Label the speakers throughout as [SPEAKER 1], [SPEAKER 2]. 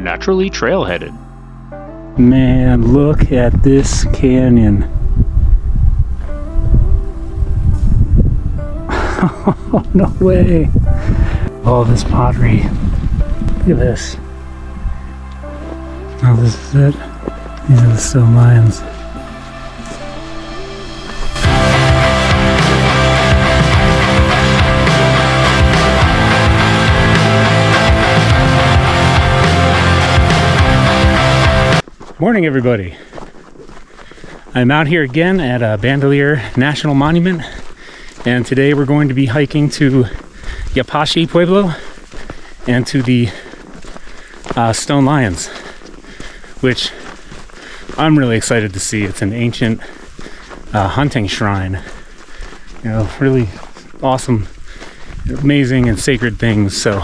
[SPEAKER 1] naturally trailheaded.
[SPEAKER 2] Man, look at this canyon. Oh, no way. Oh, this pottery. Look at this. Oh, this is it. These are the stone lions. Morning, everybody. I'm out here again at Bandelier National Monument, and today we're going to be hiking to Yapashi, Pueblo, and to the stone lions, which I'm really excited to see. It's an ancient hunting shrine. You know, really awesome, amazing, and sacred things. So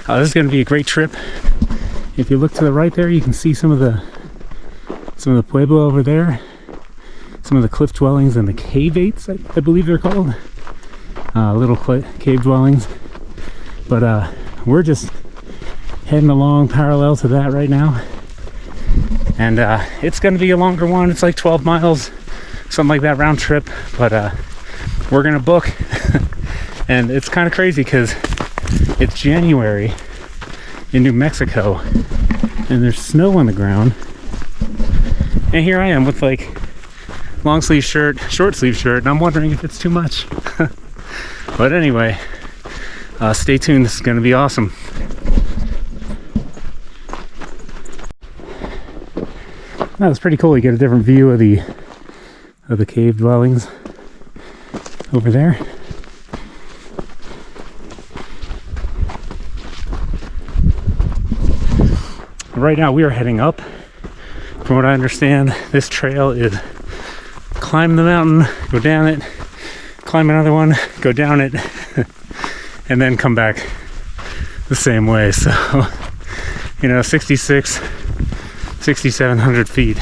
[SPEAKER 2] this is going to be a great trip. If you look to the right there, you can see some of the Pueblo over there, some of the cliff dwellings and the cave-ates, I believe they're called, little cave dwellings. But we're just heading along parallel to that right now, and it's going to be a longer one. It's like 12 miles, something like that, round trip. But we're gonna book, and it's kind of crazy because it's January in New Mexico, and there's snow on the ground. And here I am with like long sleeve shirt, short sleeve shirt, and I'm wondering if it's too much. But anyway, stay tuned. This is going to be awesome. That was pretty cool. You get a different view of the cave dwellings over there. Right now we are heading up. From what I understand, this trail is climb the mountain, go down it, climb another one, go down it, and then come back the same way. So, you know, 6,700 feet. I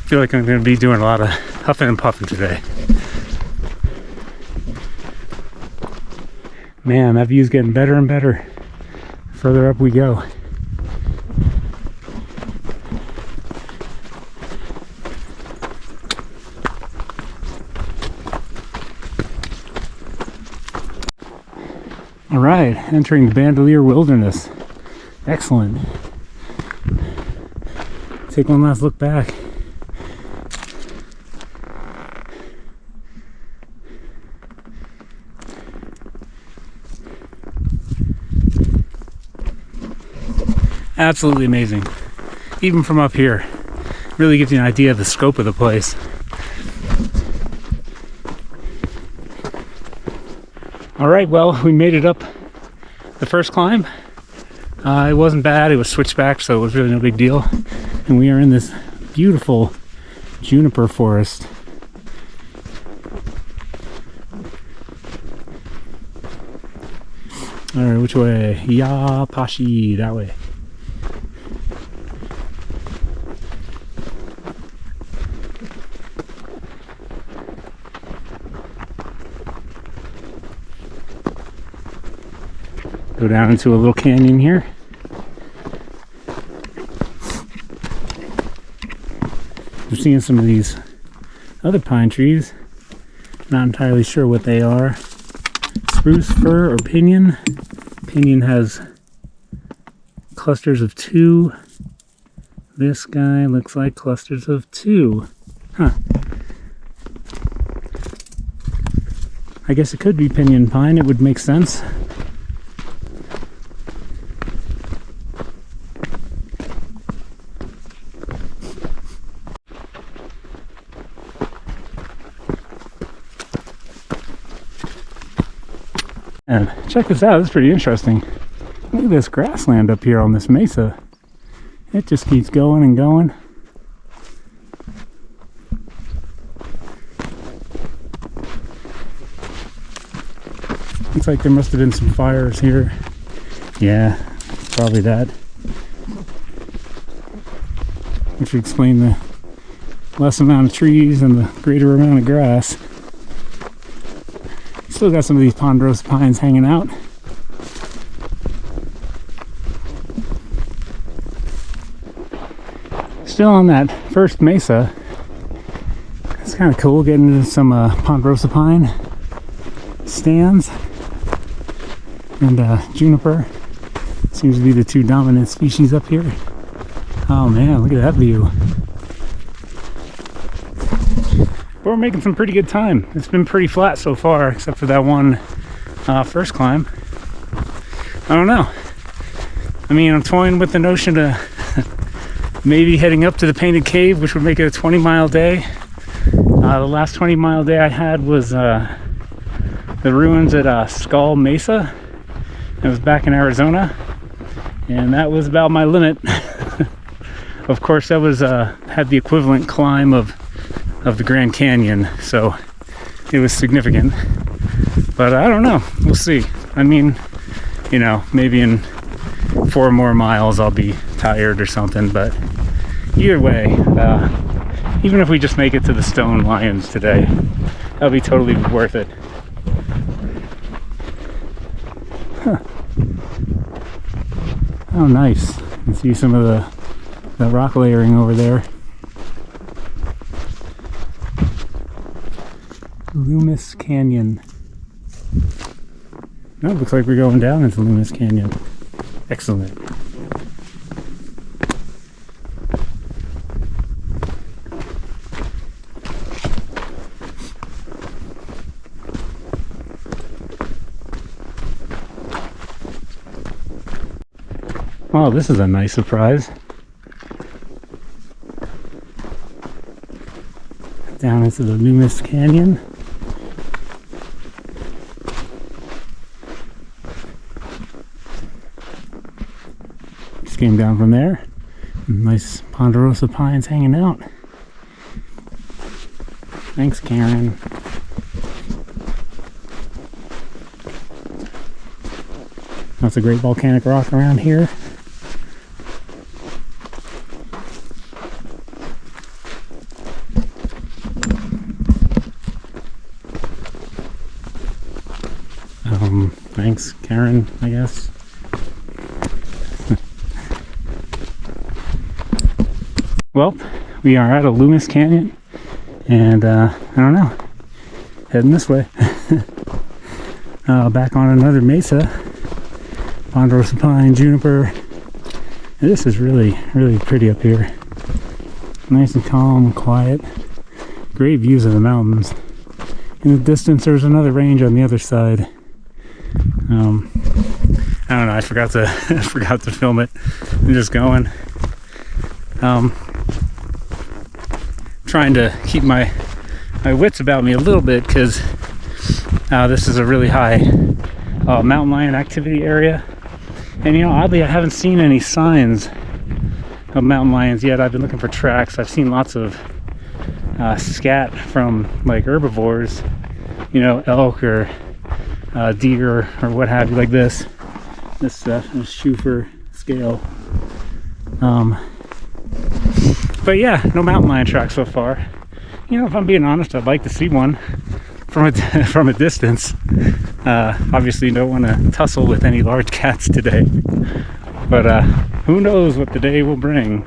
[SPEAKER 2] feel like I'm going to be doing a lot of huffing and puffing today. Man, that view's getting better and better the further up we go. All right, entering the Bandelier Wilderness. Excellent. Take one last look back. Absolutely amazing. Even from up here, really gives you an idea of the scope of the place. All right, well, we made it up the first climb. It wasn't bad. It was switchback, so it was really no big deal. And we are in this beautiful juniper forest. All right, which way? Yapashi, that way. Go down into a little canyon here. I'm seeing some of these other pine trees. Not entirely sure what they are. Spruce, fir, or piñon. Piñon has clusters of 2. This guy looks like clusters of 2. Huh. I guess it could be piñon pine. It would make sense. And check this out, it's pretty interesting. Look at this grassland up here on this mesa. It just keeps going and going. Looks like there must have been some fires here. Yeah, probably that. Which would explain the less amount of trees and the greater amount of grass. Still got some of these ponderosa pines hanging out. Still on that First Mesa. It's kind of cool getting into some ponderosa pine stands and juniper. Seems to be the two dominant species up here. Oh man, look at that view. But we're making some pretty good time. It's been pretty flat so far, except for that one first climb. I don't know. I mean, I'm toying with the notion of maybe heading up to the Painted Cave, which would make it a 20-mile day. The last 20-mile day I had was the ruins at Skull Mesa. It was back in Arizona, and that was about my limit. Of course, that was had the equivalent climb of the Grand Canyon, so it was significant. But I don't know. We'll see. I mean, you know, maybe in 4 more miles I'll be tired or something, but either way, even if we just make it to the Stone Lions today, that'll be totally worth it. Huh. Oh nice. You can see some of the rock layering over there. Loomis Canyon. Oh, looks like we're going down into Loomis Canyon. Excellent. Oh, this is a nice surprise. Down into the Loomis Canyon. Just came down from there. Nice ponderosa pines hanging out. Thanks, Karen. That's a great volcanic rock around here. Thanks, Karen, I guess. Well, we are at a Loomis Canyon, and I don't know, heading this way. Back on another mesa, ponderosa pine, juniper. And this is really, really pretty up here. Nice and calm, quiet. Great views of the mountains. In the distance, there's another range on the other side. I don't know, I forgot to forgot to film it. I'm just going. Trying to keep my wits about me a little bit, because this is a really high mountain lion activity area. And you know, oddly, I haven't seen any signs of mountain lions yet. I've been looking for tracks. I've seen lots of scat from like herbivores, you know, elk or deer or what have you, like this Schufer scale. But yeah, no mountain lion tracks so far. You know, if I'm being honest, I'd like to see one from a distance. Obviously don't want to tussle with any large cats today, but who knows what the day will bring.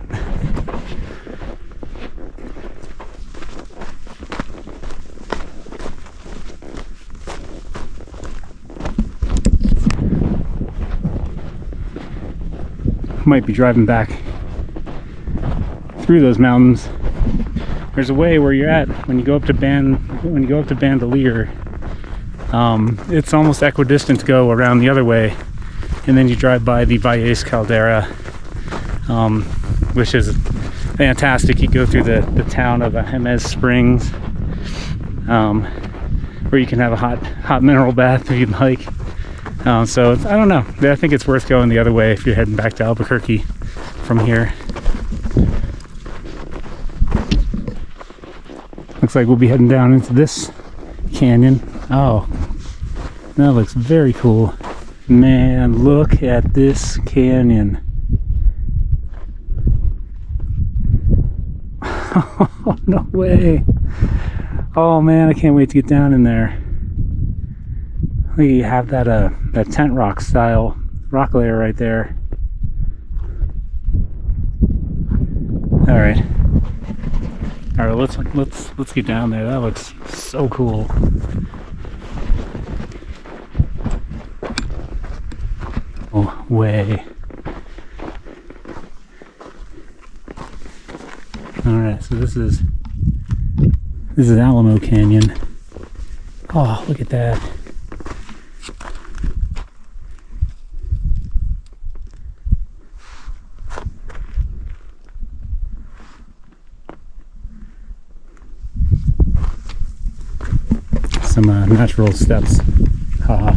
[SPEAKER 2] Might be driving back through those mountains. There's a way where you're at when you go up to Bandelier. It's almost equidistant to go around the other way, and then you drive by the Valles Caldera, which is fantastic. You go through the town of Jemez Springs, where you can have a hot mineral bath if you'd like. So I don't know. I think it's worth going the other way if you're heading back to Albuquerque from here. Looks like we'll be heading down into this canyon. Oh, that looks very cool. Man, look at this canyon. Oh, no way. Oh man, I can't wait to get down in there. You have that tent rock style rock layer right there. All right. All right, let's get down there. That looks so cool. Oh, way. All right, so this is Alamo Canyon. Oh, look at that. Some natural steps. Haha.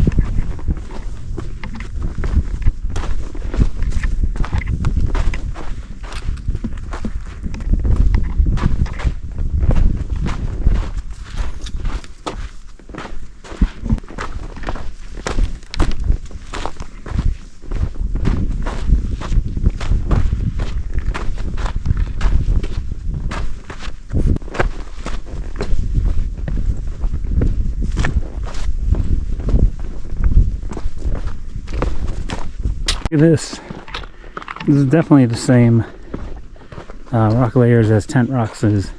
[SPEAKER 2] Look at this. This is definitely the same rock layers as tent rocks is.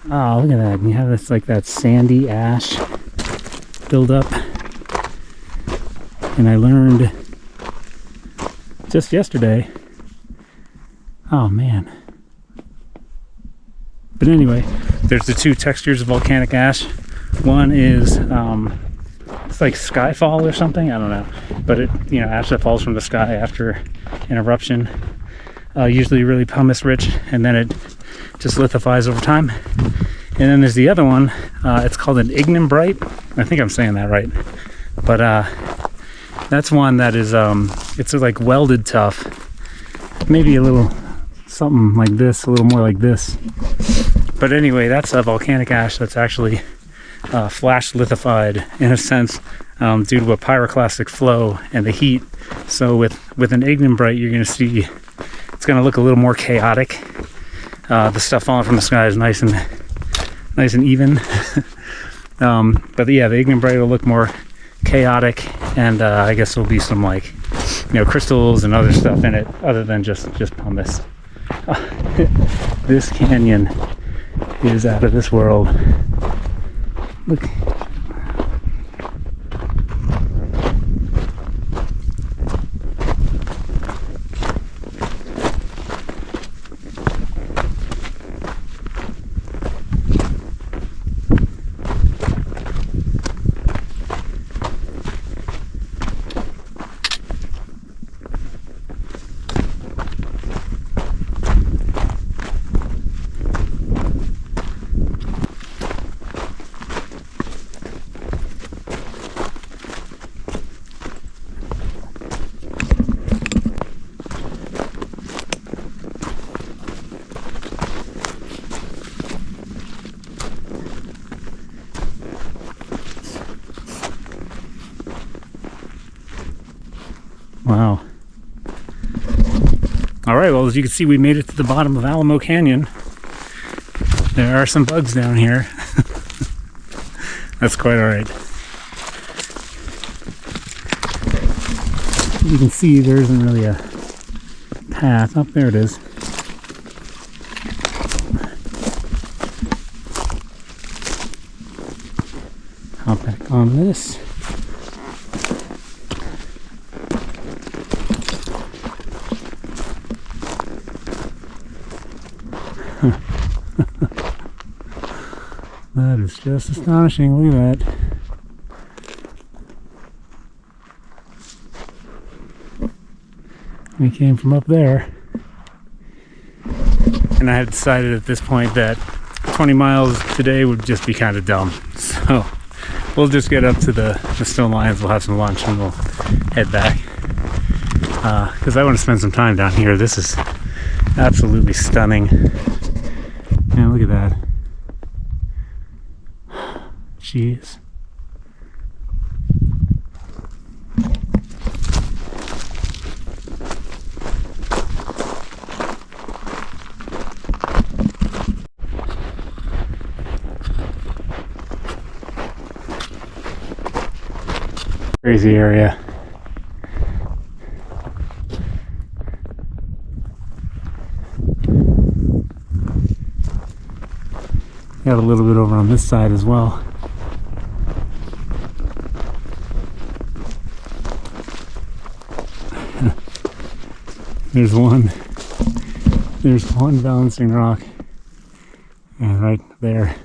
[SPEAKER 2] Oh, look at that. You have this like that sandy ash buildup. And I learned just yesterday. Oh man. But anyway, there's the two textures of volcanic ash. One is it's like skyfall or something, I don't know, but it, you know, ash that falls from the sky after an eruption, usually really pumice rich, and then it just lithifies over time. And then there's the other one, it's called an ignimbrite. I think I'm saying that right, but that's one that is it's like welded tuff, maybe a little something like this, a little more like this. But anyway, that's a volcanic ash that's actually flash lithified in a sense, due to a pyroclastic flow and the heat. So with an ignimbrite, you're going to see it's going to look a little more chaotic. The stuff falling from the sky is nice and even. But yeah, the ignimbrite will look more chaotic, and I guess there'll be some, like, you know, crystals and other stuff in it other than just pumice. This canyon is out of this world. Look. Wow. All right, well, as you can see, we made it to the bottom of Alamo Canyon. There are some bugs down here. That's quite all right. You can see there isn't really a path. Oh, there it is. Hop back on this. That is just astonishing. Look at that. We came from up there. And I had decided at this point that 20 miles today would just be kind of dumb. So we'll just get up to the Stone Lions, we'll have some lunch, and we'll head back. Because I want to spend some time down here. This is absolutely stunning. Man, look at that. Jeez. Crazy area. Got a little bit over on this side as well. There's one balancing rock, and right there.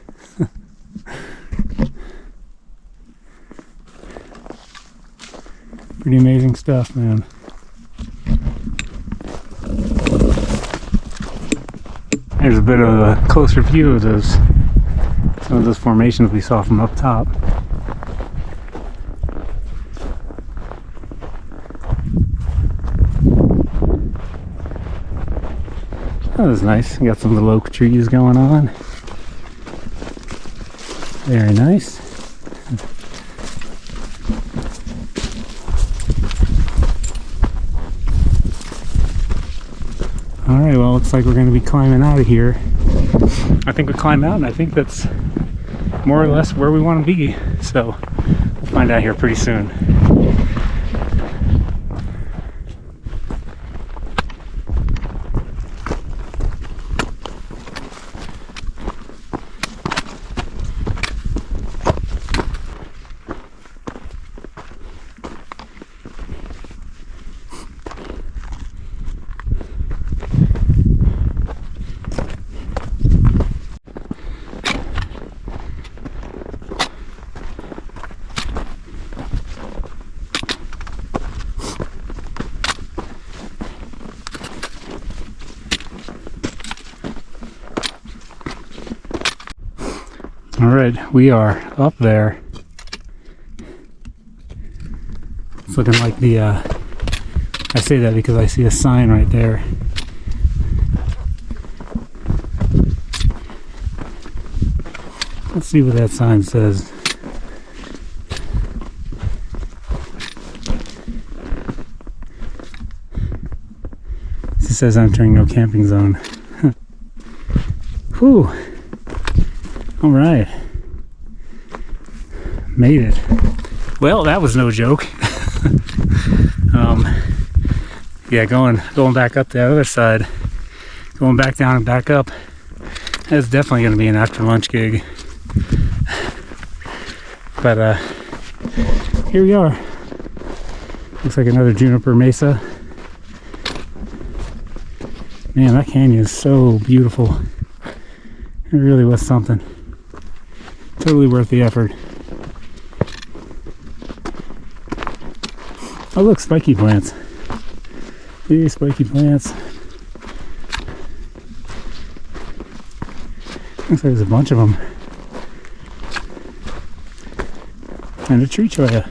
[SPEAKER 2] Pretty amazing stuff, man. There's a bit of a closer view of some of those formations we saw from up top. That was nice. We got some little oak trees going on. Very nice. Alright, well, looks like we're going to be climbing out of here. I think we climb out, and I think that's more or less where we want to be. So, we'll find out here pretty soon. Alright, we are up there. It's looking like the, I say that because I see a sign right there. Let's see what that sign says. It says entering no camping zone. Whew. All right, made it. Well, that was no joke. Yeah, going back up the other side, going back down and back up. That's definitely going to be an after lunch gig. But here we are. Looks like another juniper mesa. Man, that canyon is so beautiful. It really was something. Totally worth the effort. Oh look, spiky plants. Hey, spiky plants. Looks like there's a bunch of them. And a tree cholla.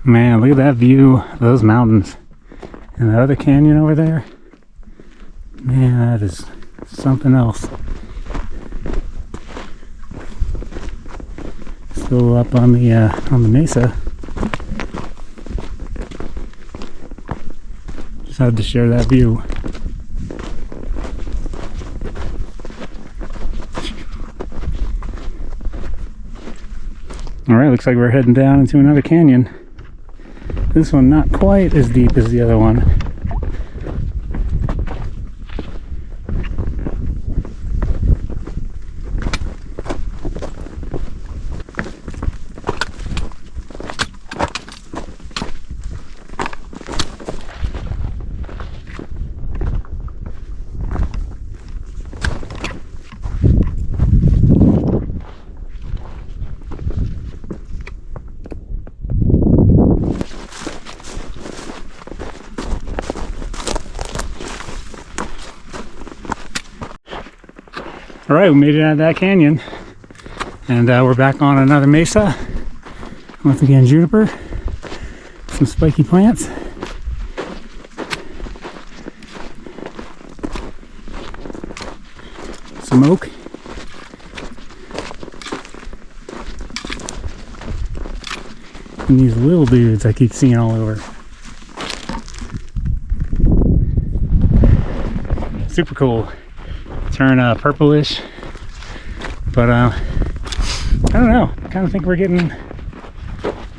[SPEAKER 2] Man, look at that view. Those mountains. And the other canyon over there. Man, that is something else. Still up on the mesa. Just had to share that view. All right, looks like we're heading down into another canyon. This one not quite as deep as the other one. All right, we made it out of that canyon, and we're back on another mesa. Once again, juniper, some spiky plants. Some oak. And these little dudes I keep seeing all over. Super cool. Turn purplish, but I don't know, I kind of think we're getting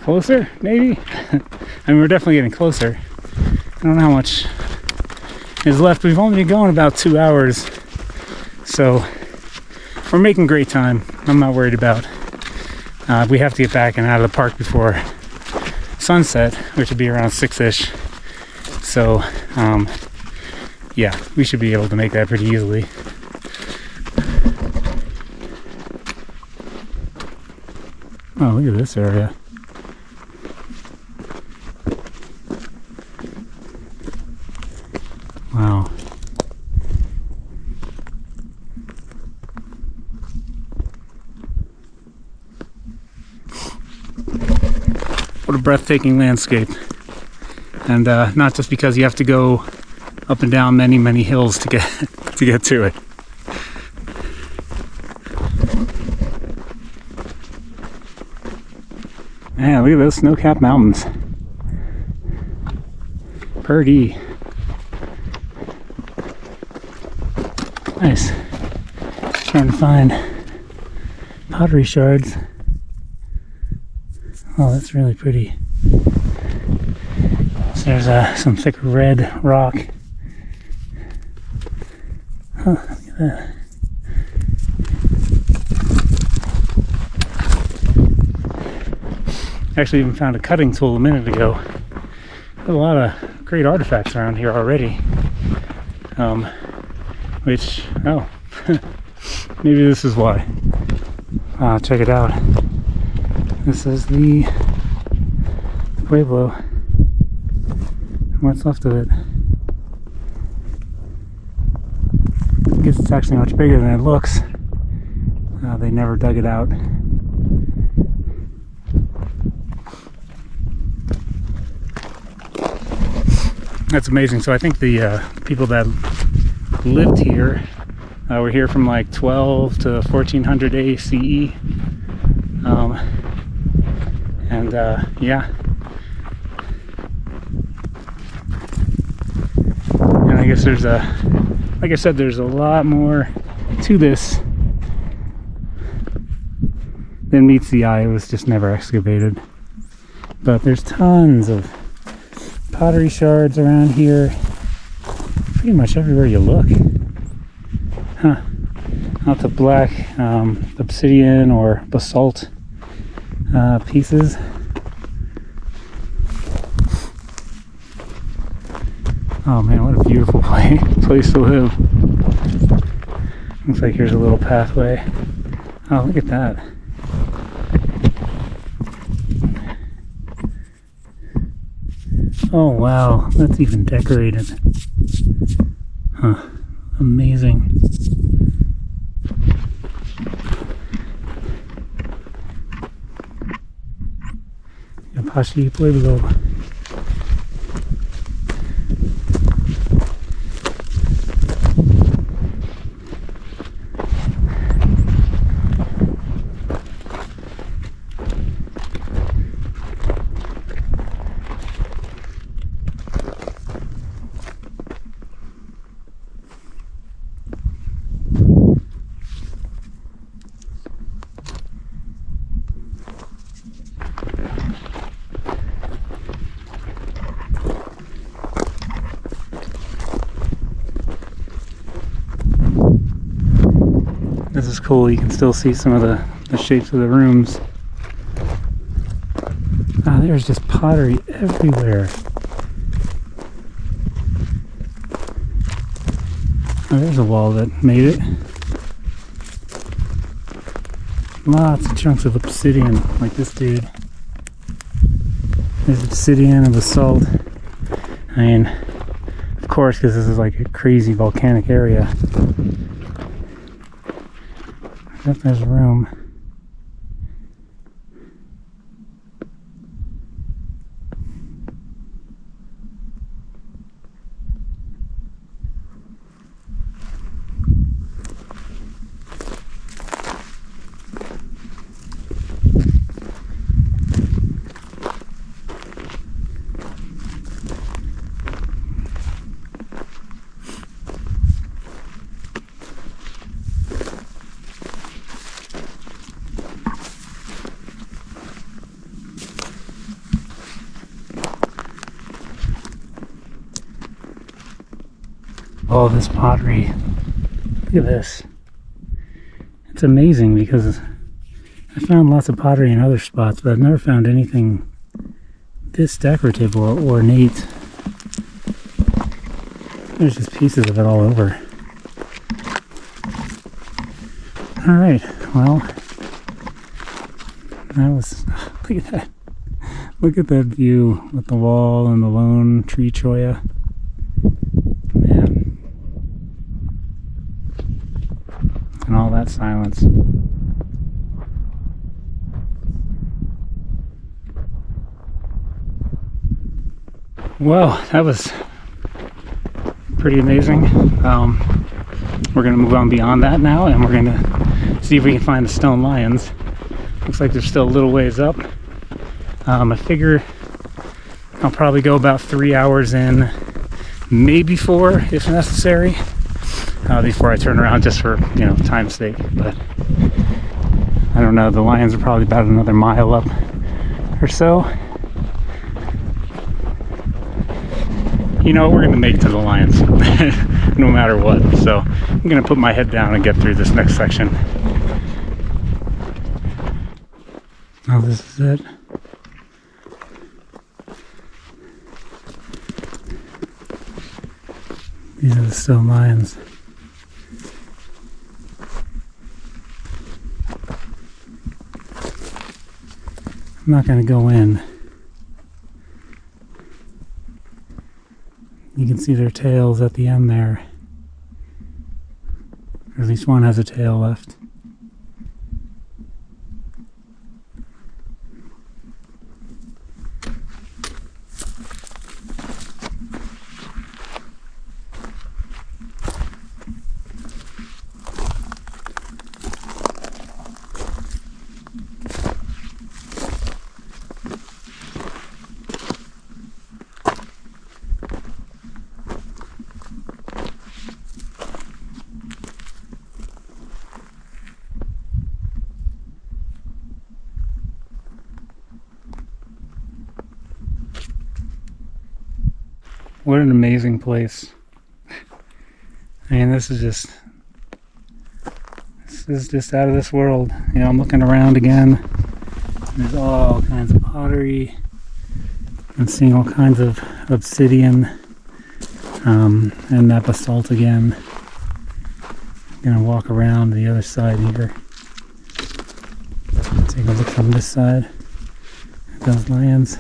[SPEAKER 2] closer, maybe. I mean, we're definitely getting closer. I don't know how much is left. We've only been going about 2 hours, So we're making great time. I'm not worried about. We have to get back and out of the park before sunset, which would be around 6-ish. So yeah, we should be able to make that pretty easily. Oh, look at this area. Wow. What a breathtaking landscape. And not just because you have to go up and down many, many hills to get to it. Man, look at those snow-capped mountains. Pretty. Nice. Trying to find pottery shards. Oh, that's really pretty. So there's some thick red rock. Oh, look at that. Actually even found a cutting tool a minute ago. There's a lot of great artifacts around here already. Which, oh, maybe this is why. Check it out. This is the Pueblo. What's left of it. I guess it's actually much bigger than it looks. They never dug it out. That's amazing. So I think the people that lived here were here from like 12 to 1400 ACE. Yeah. And I guess there's like I said, there's a lot more to this than meets the eye. It was just never excavated. But there's tons of pottery shards around here. Pretty much everywhere you look. Huh. Out to black obsidian or basalt pieces. Oh man, what a beautiful place to live. Looks like here's a little pathway. Oh, look at that. Oh wow, that's even decorated. Huh, amazing. Yapashi, Pueblo. This is cool. You can still see some of the shapes of the rooms. Ah, there's just pottery everywhere. Oh, there's a wall that made it. Lots of chunks of obsidian, like this dude. There's obsidian and basalt. I mean, of course, because this is like a crazy volcanic area. I bet there's room. All this pottery. Look at this. It's amazing because I found lots of pottery in other spots, but I've never found anything this decorative or ornate. There's just pieces of it all over. Alright, well, that was, look at that. Look at that view with the wall and the lone tree cholla. Man. And all that silence. Well, that was pretty amazing. We're going to move on beyond that now, and we're going to see if we can find the stone lions. Looks like there's still a little ways up. I figure I'll probably go about 3 hours in, maybe 4 if necessary, before I turn around, just for, you know, time's sake. But I don't know, the lions are probably about another mile up or so. You know, we're going to make it to the lions no matter what. So I'm going to put my head down and get through this next section. Oh, this is it. These are the stone lions. I'm not going to go in. You can see their tails at the end there. Or at least one has a tail left. What an amazing place. I mean, this is just out of this world. You know, I'm looking around again. There's all kinds of pottery. I'm seeing all kinds of obsidian and that basalt again. I'm gonna walk around the other side here. Take a look from this side at those lions.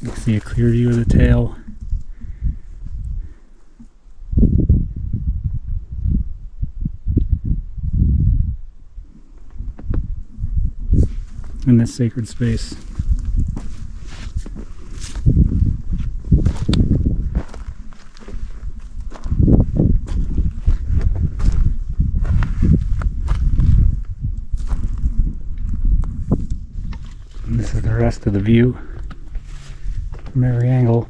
[SPEAKER 2] You can see a clear view of the tail. In this sacred space. And this is the rest of the view. From every angle.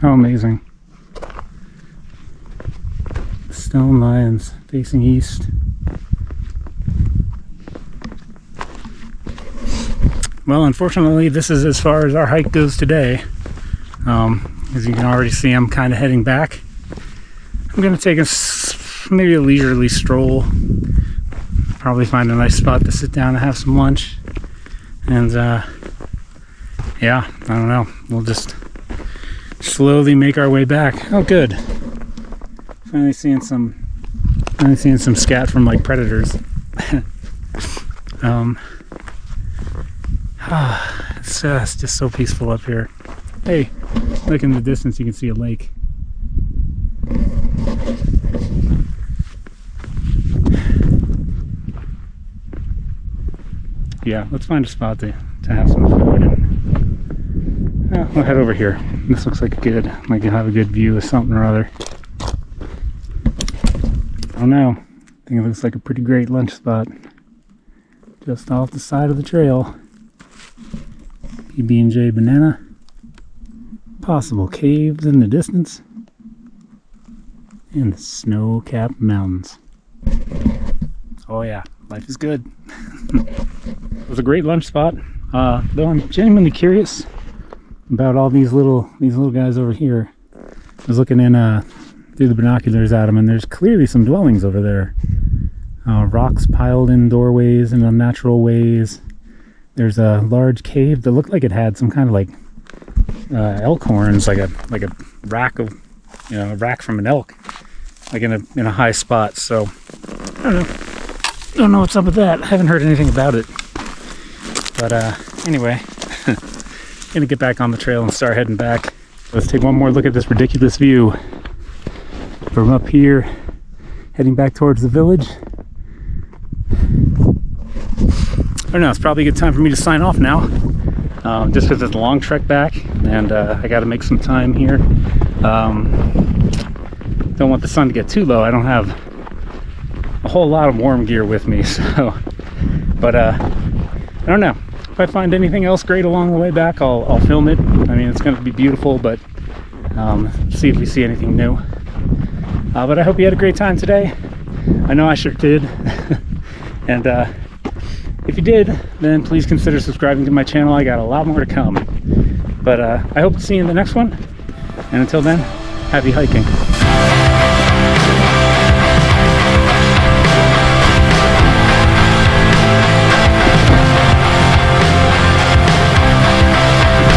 [SPEAKER 2] How amazing. Stone lions facing east. Well, unfortunately, this is as far as our hike goes today. As you can already see, I'm kind of heading back. I'm going to take maybe a leisurely stroll. Probably find a nice spot to sit down and have some lunch. And, yeah, I don't know. We'll just slowly make our way back. Oh, good. Finally seeing some scat from, like, predators. It's just so peaceful up here. Hey, look in the distance, you can see a lake. Yeah, let's find a spot to have some food. And we'll head over here. This looks like like you'll have a good view of something or other. I don't know. I think it looks like a pretty great lunch spot. Just off the side of the trail. PB&J banana, possible. Caves in the distance. And the snow-capped mountains. Oh yeah, life is good. It was a great lunch spot. Though I'm genuinely curious about all these little guys over here. I was looking in through the binoculars at them, and there's clearly some dwellings over there. Rocks piled in doorways and unnatural ways. There's a large cave that looked like it had some kind of like elk horns, like a rack of, you know, a rack from an elk, like in a high spot. So I don't know what's up with that. I haven't heard anything about it. But anyway, gonna get back on the trail and start heading back. Let's take one more look at this ridiculous view from up here, heading back towards the village. I don't know, it's probably a good time for me to sign off now, just because it's a long trek back, and I got to make some time here. Don't want the sun to get too low. I don't have a whole lot of warm gear with me, so, but I don't know. If I find anything else great along the way back, I'll film it. I mean, it's going to be beautiful, but see if we see anything new. But I hope you had a great time today. I know I sure did. And if you did, then please consider subscribing to my channel. I got a lot more to come. But I hope to see you in the next one. And until then, happy hiking.